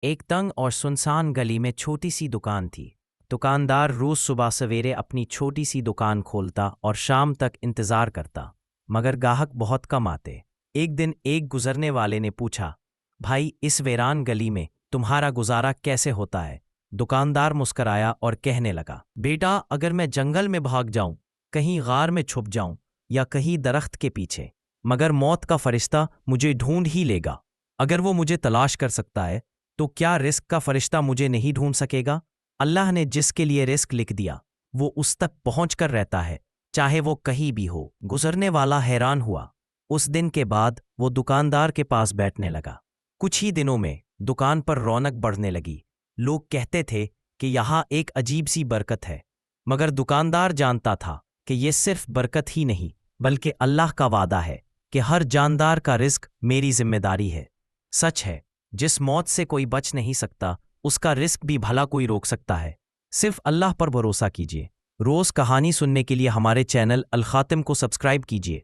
एक तंग और सुनसान गली में छोटी सी दुकान थी। दुकानदार रोज सुबह सवेरे अपनी छोटी सी दुकान खोलता और शाम तक इंतजार करता, मगर ग्राहक बहुत कम आते। एक दिन एक गुजरने वाले ने पूछा, भाई, इस वीरान गली में तुम्हारा गुजारा कैसे होता है? दुकानदार मुस्कराया और कहने लगा, बेटा, अगर मैं जंगल में भाग जाऊं, कहीं गार में छुप जाऊं या कहीं दरख्त के पीछे, मगर मौत का फरिश्ता मुझे ढूंढ ही लेगा। अगर वो मुझे तलाश कर सकता है तो क्या रिस्क का फरिश्ता मुझे नहीं ढूंढ सकेगा? अल्लाह ने जिसके लिए रिस्क लिख दिया वो उस तक पहुंच कर रहता है, चाहे वो कहीं भी हो। गुजरने वाला हैरान हुआ। उस दिन के बाद वो दुकानदार के पास बैठने लगा। कुछ ही दिनों में दुकान पर रौनक बढ़ने लगी। लोग कहते थे कि यहाँ एक अजीब सी बरकत है, मगर दुकानदार जानता था कि ये सिर्फ बरकत ही नहीं बल्कि अल्लाह का वादा है कि हर जानदार का रिस्क मेरी जिम्मेदारी है। सच है, जिस मौत से कोई बच नहीं सकता उसका रिस्क भी भला कोई रोक सकता है। सिर्फ अल्लाह पर भरोसा कीजिए। रोज कहानी सुनने के लिए हमारे चैनल अल खातिम को सब्सक्राइब कीजिए।